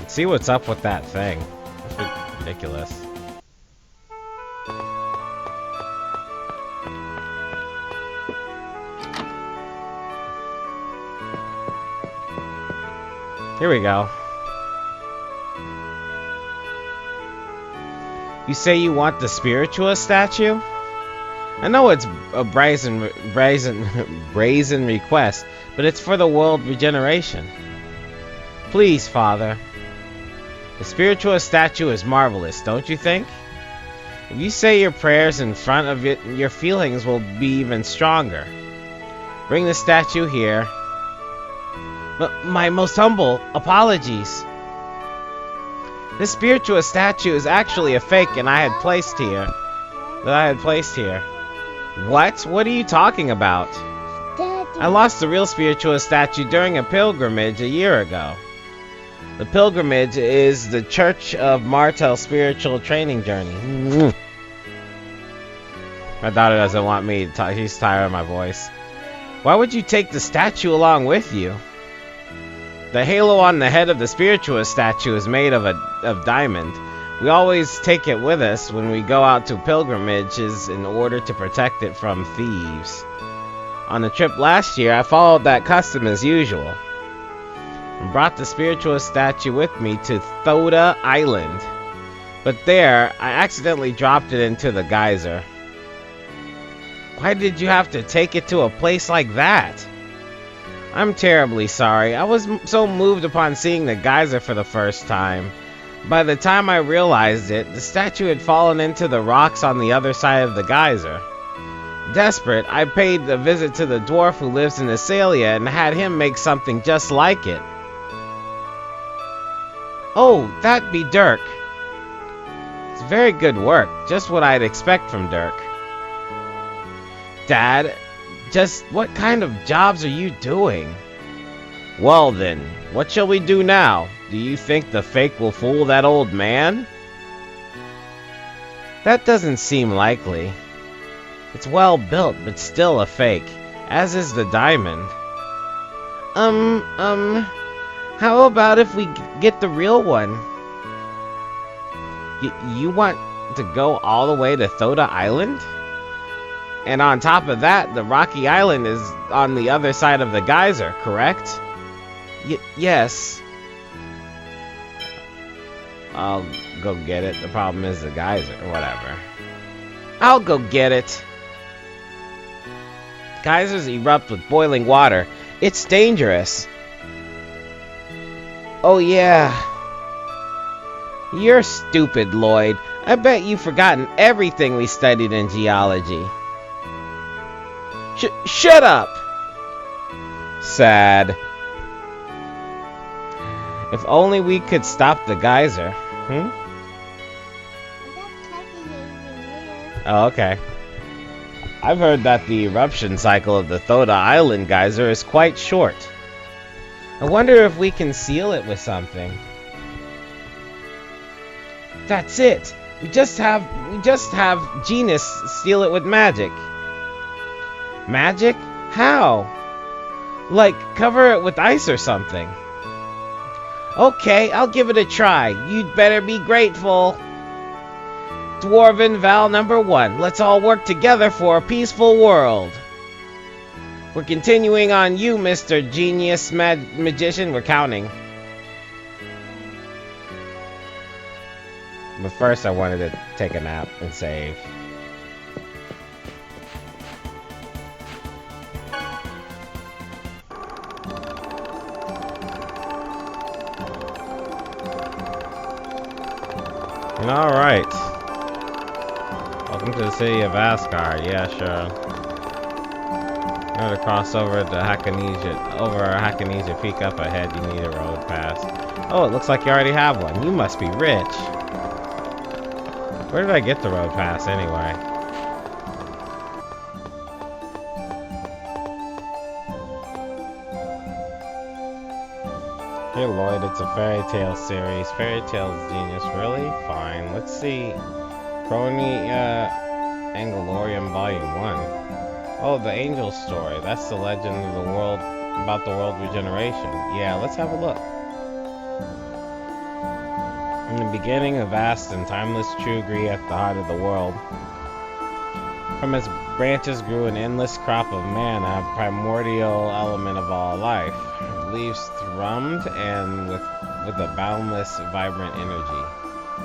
See what's up with that thing. That's ridiculous. Here we go. You say you want the Spiritua Statue? I know it's a brazen request, but it's for the world regeneration. Please, Father. The Spiritua Statue is marvelous, don't you think? If you say your prayers in front of it, your feelings will be even stronger. Bring the statue here. My most humble apologies. This Spiritua Statue is actually a fake that I had placed here. What? What are you talking about? Daddy. I lost the real Spiritua Statue during a pilgrimage a year ago. The pilgrimage is the Church of Martel's spiritual training journey. My daughter doesn't want me to talk. She's tired of my voice. Why would you take the statue along with you? The halo on the head of the Spiritua Statue is made of diamond. We always take it with us when we go out to pilgrimages in order to protect it from thieves. On the trip last year, I followed that custom as usual and brought the Spiritua Statue with me to Thoda Island. But there, I accidentally dropped it into the geyser. Why did you have to take it to a place like that? I'm terribly sorry. I was so moved upon seeing the geyser for the first time. By the time I realized it, the statue had fallen into the rocks on the other side of the geyser. Desperate, I paid a visit to the dwarf who lives in Asalia and had him make something just like it. Oh, that'd be Dirk. It's very good work, just what I'd expect from Dirk. Dad, just what kind of jobs are you doing? Well then, what shall we do now? Do you think the fake will fool that old man? That doesn't seem likely. It's well built, but still a fake, as is the diamond. How about if we get the real one? You want to go all the way to Thoda Island? And on top of that, the rocky island is on the other side of the geyser, correct? Yes. I'll go get it. The problem is the geyser, or whatever. I'll go get it. Geysers erupt with boiling water. It's dangerous. Oh yeah. You're stupid, Lloyd. I bet you've forgotten everything we studied in geology. Shut up! Sad. If only we could stop the geyser. Oh, okay. I've heard that the eruption cycle of the Thoda Island geyser is quite short. I wonder if we can seal it with something. That's it. We just have Genus seal it with magic. Magic? How? Like, cover it with ice or something. Okay, I'll give it a try. You'd better be grateful. Dwarven vow number 1. Let's all work together for a peaceful world. We're continuing on you, Mr. Genius Magician. We're counting. But first I wanted to take a nap and save. Alright. Welcome to the city of Asgard. Yeah, sure. In order to cross over to Hakanesia Peak up ahead, you need a road pass. Oh, it looks like you already have one. You must be rich. Where did I get the road pass anyway? Hey Lloyd, it's a fairy tale series. Fairy tales, genius. Really? Fine. Let's see. Crony Angelorium Volume 1. Oh, the angel story. That's the legend of the world about the world regeneration. Yeah, let's have a look. In the beginning, a vast and timeless tree grew at the heart of the world. From its branches grew an endless crop of manna, primordial element of all life. Leaves thrummed and with a boundless, vibrant energy.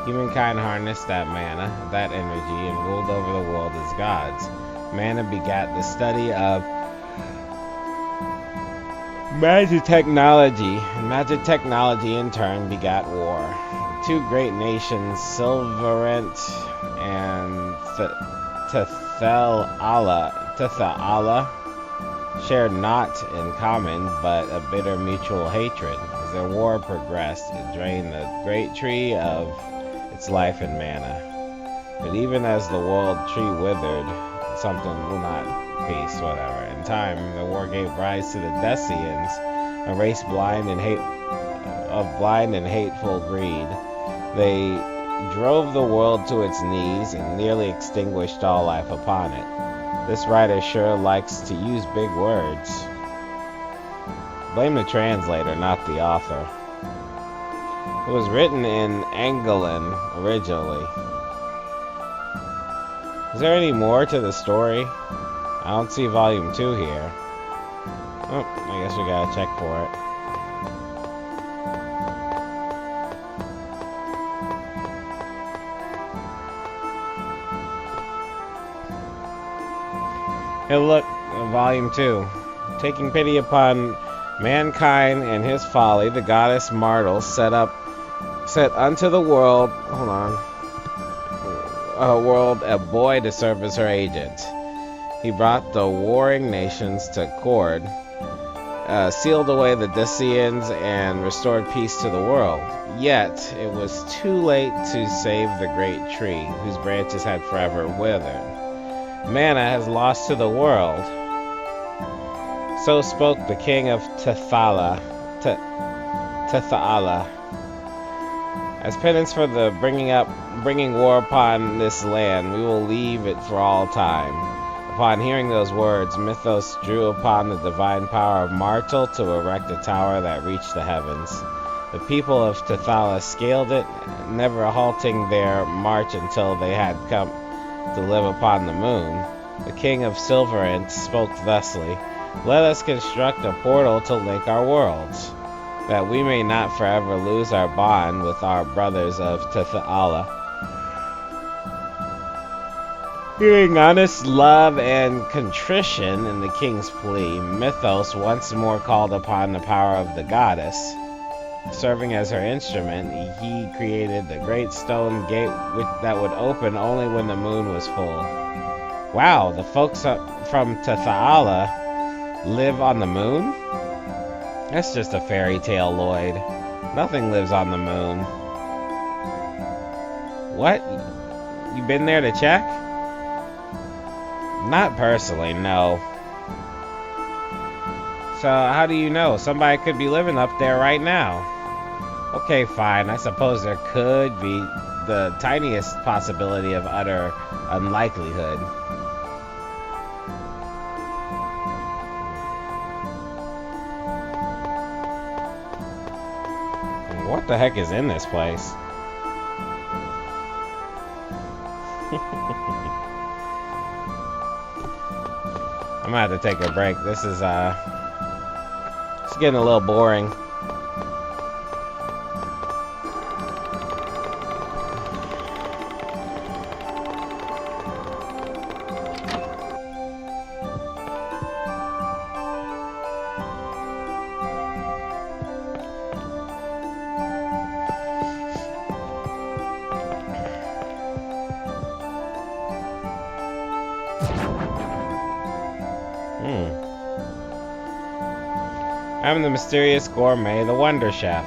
Humankind harnessed that manna, that energy, and ruled over the world as gods. Manna begat the study of magic technology, and magic technology in turn begat war. The two great nations, Silverent and Tethala, shared naught in common but a bitter mutual hatred. As their war progressed, it drained the great tree of its life and manna. But even as the world tree withered, something will not peace, whatever. In time, the war gave rise to the Decians, a race blind and hateful greed. They drove the world to its knees and nearly extinguished all life upon it. This writer sure likes to use big words. Blame the translator, not the author. It was written in Angolan originally. Is there any more to the story? I don't see volume 2 here. Oh, I guess we gotta check for it. Hey look, volume 2. Taking pity upon mankind and his folly, the goddess Martel set unto the world, a boy to serve as her agent. He brought the warring nations to accord, sealed away the Decians, and restored peace to the world. Yet it was too late to save the great tree, whose branches had forever withered. Manna has lost to the world. So spoke the king of Tethala. As penance for the bringing war upon this land, we will leave it for all time. Upon hearing those words, Mythos drew upon the divine power of Martel to erect a tower that reached the heavens. The people of Tethala scaled it, never halting their march until they had come to live upon the moon. The king of Silverent spoke thusly: "Let us construct a portal to link our worlds, that we may not forever lose our bond with our brothers of Tethala." Hearing honest love and contrition in the king's plea, Mythos once more called upon the power of the goddess. Serving as her instrument, he created the great stone gate that would open only when the moon was full. Wow, the folks from Tethala live on the moon? That's just a fairy tale, Lloyd. Nothing lives on the moon. What? You been there to check? Not personally, no. So how do you know? Somebody could be living up there right now. Okay, fine. I suppose there could be the tiniest possibility of utter unlikelihood. What the heck is in this place? I'm gonna have to take a break. This is it's getting a little boring. I'm the mysterious gourmet, the Wonder Chef.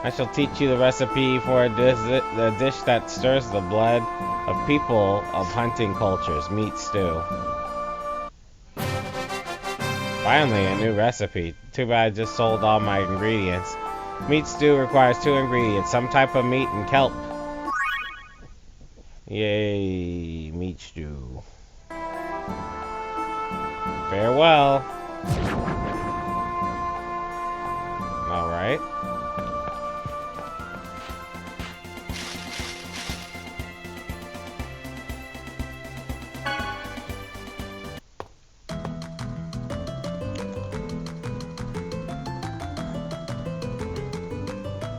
I shall teach you the recipe for a dish that stirs the blood of people of hunting cultures, meat stew. Finally, a new recipe. Too bad I just sold all my ingredients. Meat stew requires 2 ingredients, some type of meat and kelp. Yay, meat stew. Farewell. Alright.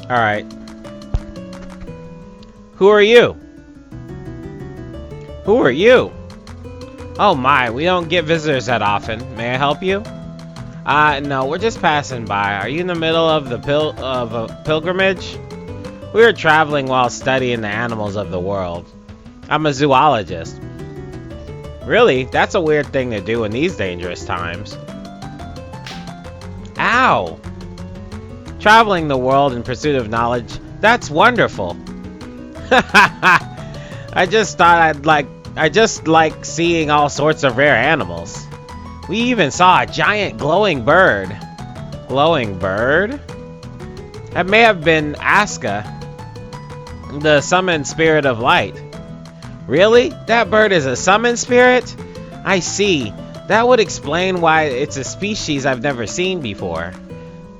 Alright. Who are you? Who are you? Oh my, we don't get visitors that often. May I help you? No, we're just passing by. Are you in the middle of a pilgrimage? We were traveling while studying the animals of the world. I'm a zoologist. Really? That's a weird thing to do in these dangerous times. Ow! Traveling the world in pursuit of knowledge. That's wonderful. I just like seeing all sorts of rare animals. We even saw a giant glowing bird. Glowing bird? That may have been Aska, the summoned spirit of light. Really? That bird is a summoned spirit? I see. That would explain why it's a species I've never seen before.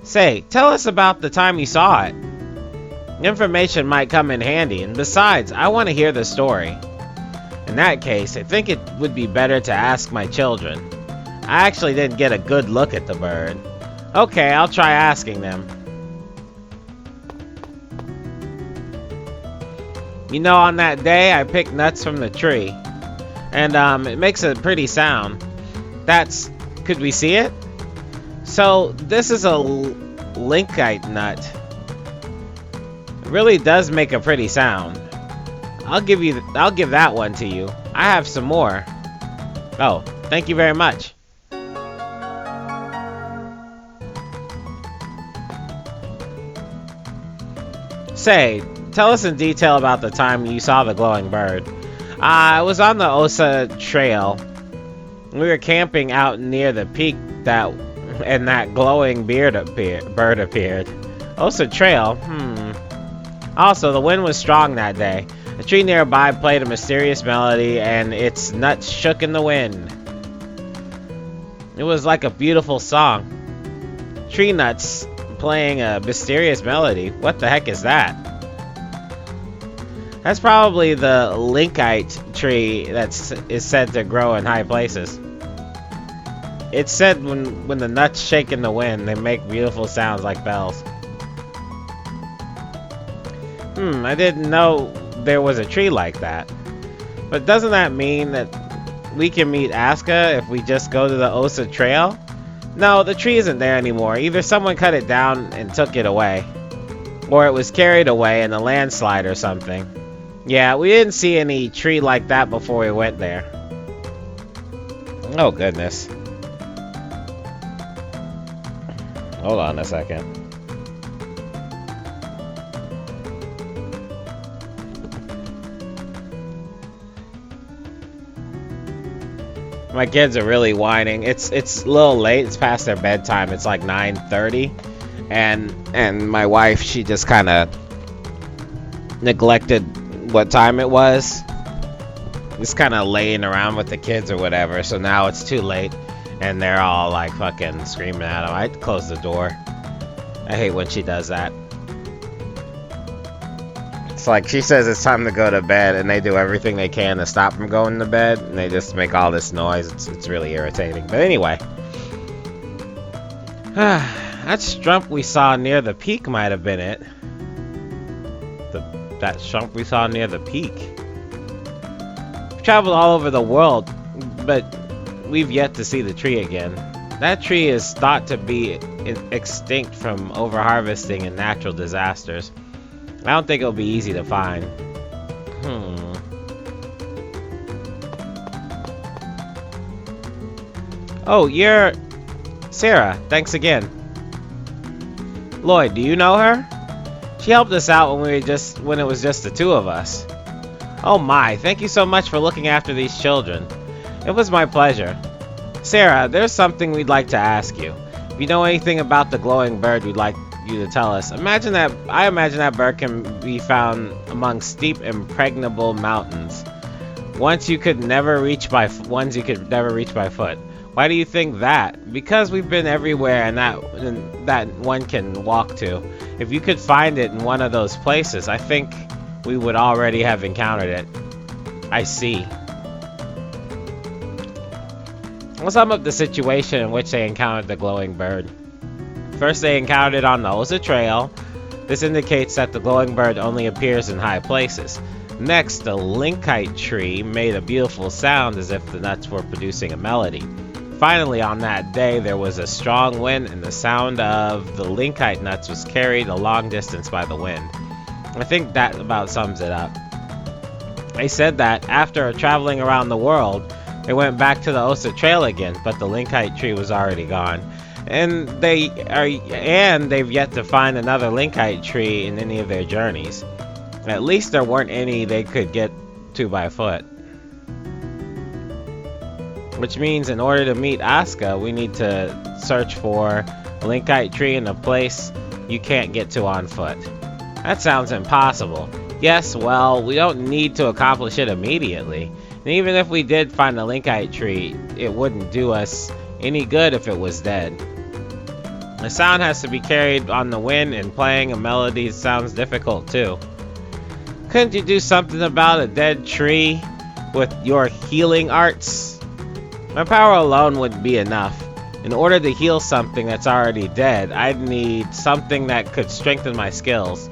Say, tell us about the time you saw it. Information might come in handy, and besides, I want to hear the story. In that case, I think it would be better to ask my children. I actually didn't get a good look at the bird. Okay, I'll try asking them. You know, on that day, I picked nuts from the tree. And, it makes a pretty sound. Could we see it? So, this is a linkite nut. It really does make a pretty sound. I'll give that one to you. I have some more. Oh, thank you very much. Say, tell us in detail about the time you saw the glowing bird. I was on the Osa Trail. We were camping out near the peak and that glowing bird appeared. Osa Trail? Also, the wind was strong that day. A tree nearby played a mysterious melody, and its nuts shook in the wind. It was like a beautiful song. Tree nuts playing a mysterious melody. What the heck is that? That's probably the linkite tree is said to grow in high places. It's said when the nuts shake in the wind, they make beautiful sounds like bells. I didn't know there was a tree like that. But doesn't that mean that we can meet Aska if we just go to the Osa Trail? No, the tree isn't there anymore. Either someone cut it down and took it away, or it was carried away in a landslide or something. Yeah, we didn't see any tree like that before we went there. Oh, goodness. Hold on a second. My kids are really whining. It's a little late. It's past their bedtime. It's like 9:30, and my wife, she just kind of neglected what time it was. Just kind of laying around with the kids or whatever. So now it's too late, and they're all like fucking screaming at them. I close the door. I hate when she does that. It's like she says it's time to go to bed, and they do everything they can to stop from going to bed, and they just make all this noise. It's really irritating. But anyway, that strump we saw near the peak might have been it. That strump we saw near the peak. We've traveled all over the world, but we've yet to see the tree again. That tree is thought to be extinct from overharvesting and natural disasters. I don't think it'll be easy to find. Oh, you're Sarah. Thanks again. Lloyd, do you know her? She helped us out when it was just the two of us. Oh my, thank you so much for looking after these children. It was my pleasure. Sarah, there's something we'd like to ask you. If you know anything about the glowing bird, we'd like you to tell us. I imagine that bird can be found among steep, impregnable mountains. Ones you could never reach by foot. Why do you think that? Because we've been everywhere, and that one can walk to. If you could find it in one of those places, I think we would already have encountered it. I see. We'll sum up the situation in which they encountered the glowing bird. First, they encountered it on the Osa Trail. This indicates that the glowing bird only appears in high places. Next, the linkite tree made a beautiful sound as if the nuts were producing a melody. Finally, on that day, there was a strong wind, and the sound of the linkite nuts was carried a long distance by the wind. I think that about sums it up. They said that after traveling around the world, they went back to the Osa Trail again, but the linkite tree was already gone. And they've yet to find another linkite tree in any of their journeys. At least there weren't any they could get to by foot. Which means in order to meet Asuka, we need to search for a linkite tree in a place you can't get to on foot. That sounds impossible. Yes, well, we don't need to accomplish it immediately. And even if we did find a linkite tree, it wouldn't do us any good if it was dead. The sound has to be carried on the wind, and playing a melody sounds difficult too. Couldn't you do something about a dead tree with your healing arts? My power alone wouldn't be enough. In order to heal something that's already dead, I'd need something that could strengthen my skills.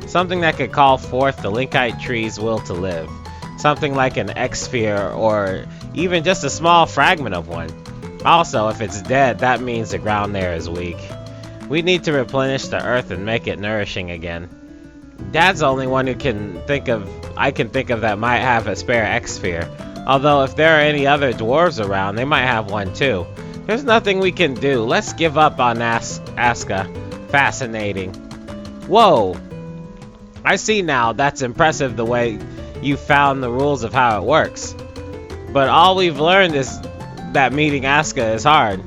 Something that could call forth the linkite tree's will to live. Something like an X-sphere, or even just a small fragment of one. Also, if it's dead, that means the ground there is weak. We need to replenish the earth and make it nourishing again. Dad's the only one I can think of that might have a spare X-sphere. Although if there are any other dwarves around, they might have one too. There's nothing we can do. Let's give up on Asuka. Fascinating. Whoa! I see now. That's impressive the way you found the rules of how it works. But all we've learned is that meeting Asuka is hard.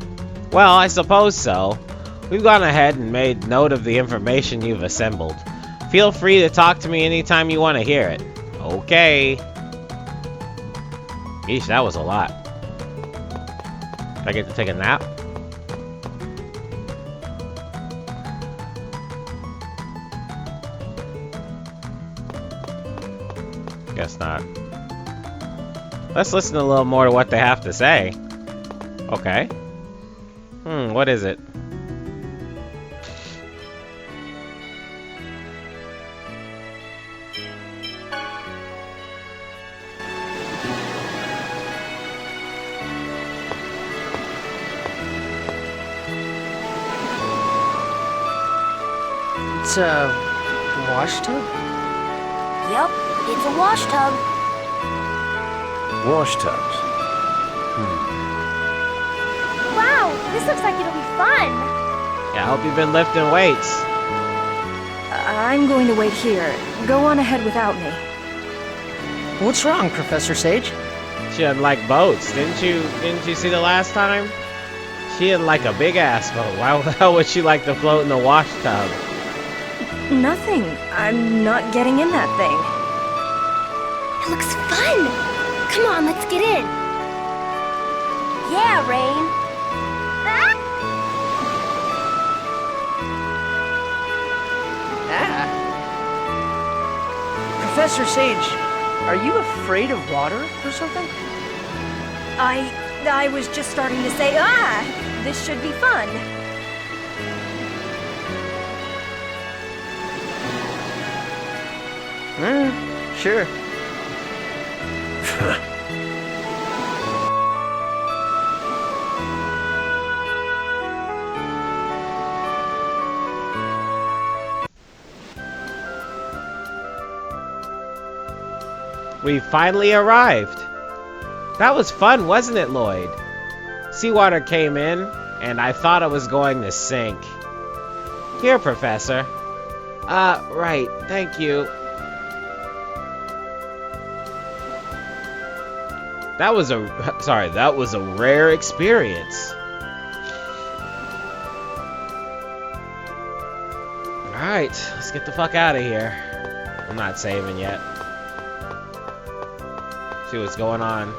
Well, I suppose so. We've gone ahead and made note of the information you've assembled. Feel free to talk to me anytime you want to hear it. Okay. Eesh, that was a lot. I get to take a nap? Guess not. Let's listen a little more to what they have to say. Okay. What is it? It's a wash tub? Yep, it's a wash tub. Wash tubs. Wow, this looks like it'll be fun. Yeah, I hope you've been lifting weights. I'm going to wait here. Go on ahead without me. What's wrong, Professor Sage? She didn't like boats, didn't you see the last time? She didn't like a big ass boat. Why the hell would she like to float in the wash tub? Nothing. I'm not getting in that thing. It looks fun. Come on, let's get in. Yeah, Rain. Professor Sage, are you afraid of water or something? I was just starting to say, this should be fun. Sure. We finally arrived. That was fun, wasn't it, Lloyd? Seawater came in, and I thought I was going to sink. Here, Professor. Right, thank you. That was a rare experience. Alright, let's get the fuck out of here. I'm not saving yet. See what's going on.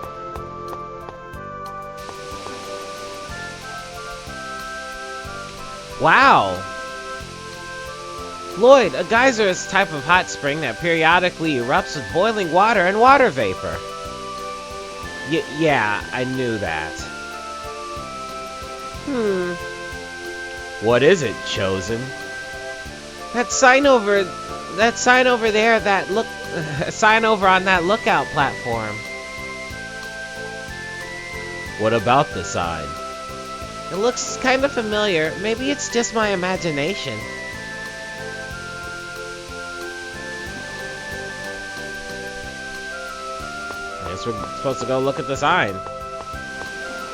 Wow! Lloyd, a geyser is a type of hot spring that periodically erupts with boiling water and water vapor. Yeah, I knew that. What is it, Chosen? That sign over there, sign over on that lookout platform. What about the sign? It looks kind of familiar. Maybe it's just my imagination. I guess we're supposed to go look at the sign.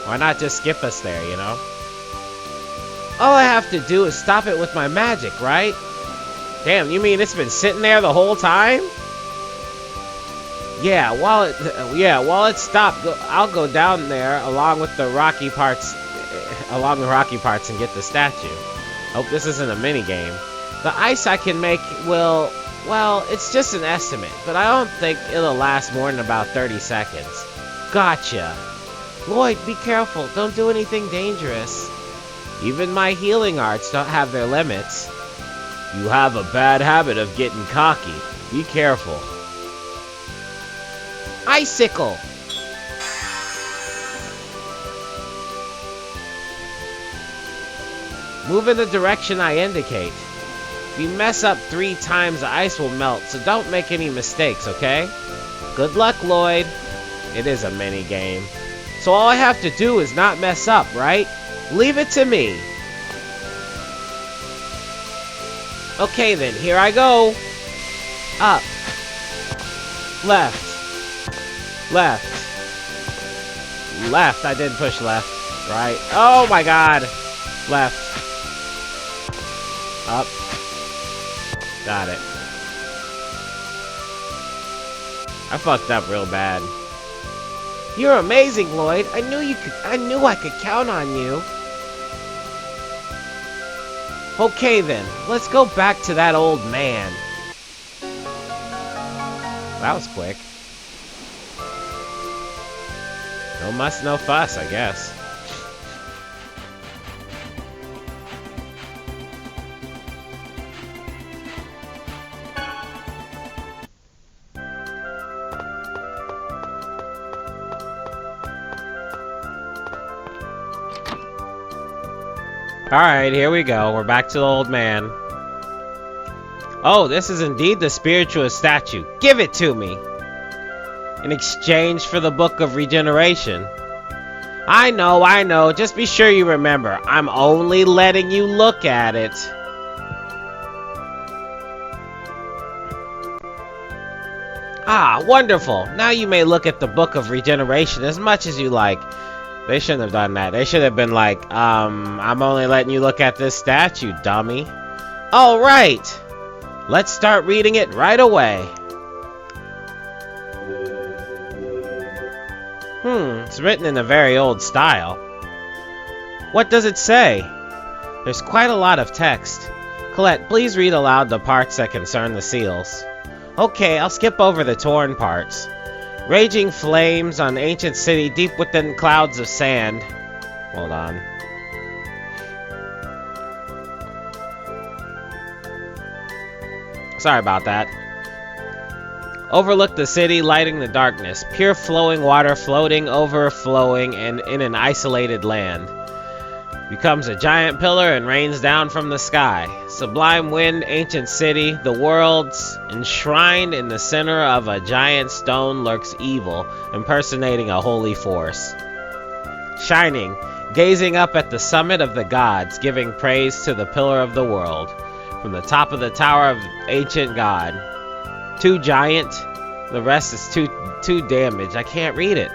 Why not just skip us there, you know? All I have to do is stop it with my magic, right? Damn, you mean it's been sitting there the whole time? Yeah, while it stopped, I'll go down there along with the rocky parts, and get the statue. Hope this isn't a mini game. The ice I can make will, well, it's just an estimate, but I don't think it'll last more than about 30 seconds. Gotcha. Lloyd, be careful. Don't do anything dangerous. Even my healing arts don't have their limits. You have a bad habit of getting cocky. Be careful. Icicle! Move in the direction I indicate. If you mess up 3 times, the ice will melt, so don't make any mistakes, okay? Good luck, Lloyd. It is a mini game. So all I have to do is not mess up, right? Leave it to me. Okay then, here I go. Up. Left. Left. Left. I did push left. Right. Oh my god. Left. Up. Got it. I fucked up real bad. You're amazing, Lloyd. I knew I could count on you. Okay then, let's go back to that old man. That was quick. No muss, no fuss, I guess. Alright, here we go. We're back to the old man. Oh, this is indeed the Spiritua Statue. Give it to me! In exchange for the Book of Regeneration. I know. Just be sure you remember. I'm only letting you look at it. Ah, wonderful. Now you may look at the Book of Regeneration as much as you like. They shouldn't have done that. They should have been like, I'm only letting you look at this statue, dummy. All right. Let's start reading it right away. It's written in a very old style. What does it say? There's quite a lot of text. Colette, please read aloud the parts that concern the seals. Okay, I'll skip over the torn parts. Raging flames on ancient city deep within clouds of sand. Hold on. Sorry about that. Overlook the city, lighting the darkness. Pure flowing water floating, overflowing, and in an isolated land. Becomes a giant pillar and rains down from the sky. Sublime wind, ancient city, the world's enshrined in the center of a giant stone lurks evil, impersonating a holy force. Shining, gazing up at the summit of the gods, giving praise to the pillar of the world. From the top of the tower of ancient god. Too giant, the rest is too damaged. I can't read it.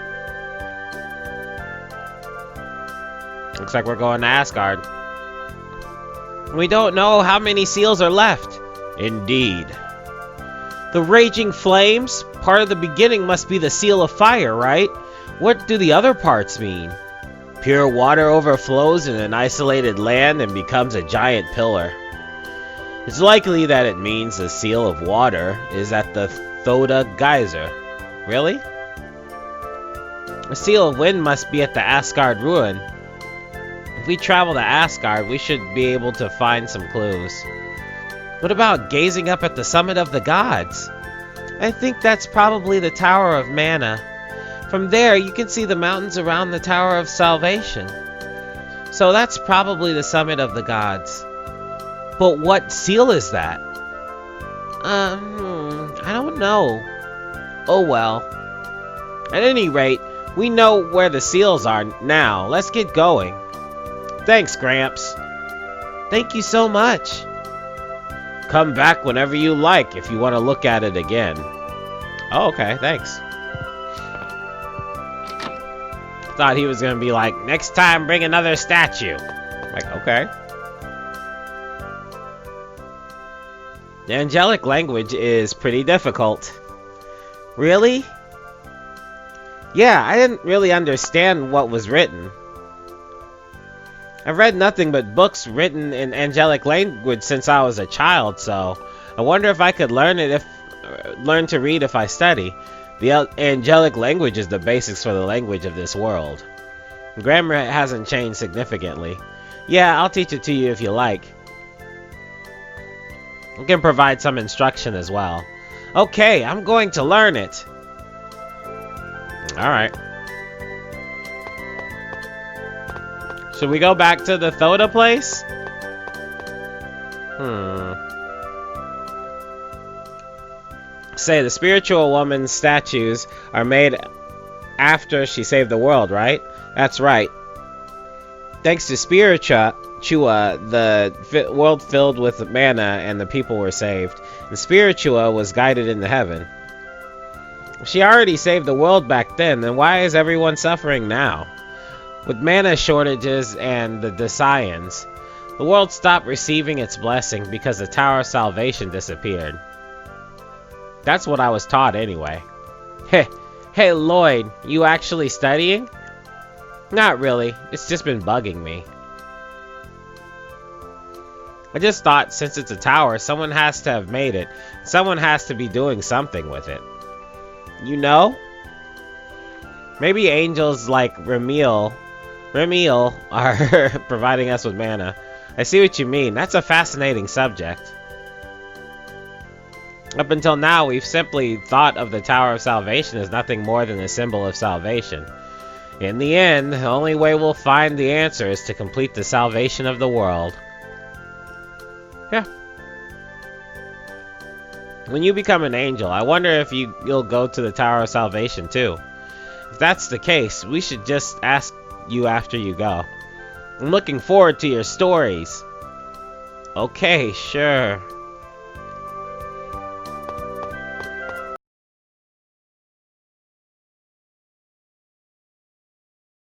Looks like we're going to Asgard. We don't know how many seals are left. Indeed. The raging flames? Part of the beginning must be the seal of fire, right? What do the other parts mean? Pure water overflows in an isolated land and becomes a giant pillar. It's likely that it means the seal of water is at the Thoda geyser. Really? The seal of wind must be at the Asgard ruin. If we travel to Asgard, we should be able to find some clues. What about gazing up at the summit of the gods? I think that's probably the Tower of Mana. From there, you can see the mountains around the Tower of Salvation. So that's probably the summit of the gods. But what seal is that? I don't know. Oh well. At any rate, we know where the seals are now. Let's get going. Thanks, Gramps. Thank you so much. Come back whenever you like if you want to look at it again. Oh, okay, thanks. Thought he was gonna be like, next time bring another statue. Like, okay. The angelic language is pretty difficult. Really? Yeah, I didn't really understand what was written. I've read nothing but books written in angelic language since I was a child, so I wonder if I could learn to read if I study. The angelic language is the basics for the language of this world. Grammar hasn't changed significantly. Yeah, I'll teach it to you if you like. I can provide some instruction as well. Okay, I'm going to learn it. Alright. Should we go back to the Thoda place? Say, the spiritual woman's statues are made after she saved the world, right? That's right. Thanks to Spiritua, the world filled with mana and the people were saved. And Spiritua was guided into heaven. If she already saved the world back then why is everyone suffering now? With mana shortages and the Desians, the world stopped receiving its blessing because the Tower of Salvation disappeared. That's what I was taught anyway. Hey Lloyd, you actually studying? Not really, it's just been bugging me. I just thought since it's a tower, someone has to have made it. Someone has to be doing something with it. You know? Maybe angels like Remiel are providing us with mana. I see what you mean. That's a fascinating subject. Up until now, we've simply thought of the Tower of Salvation as nothing more than a symbol of salvation. In the end, the only way we'll find the answer is to complete the salvation of the world. Yeah. When you become an angel, I wonder if you'll go to the Tower of Salvation too. If that's the case, we should just ask you after you go. I'm looking forward to your stories. Okay, sure.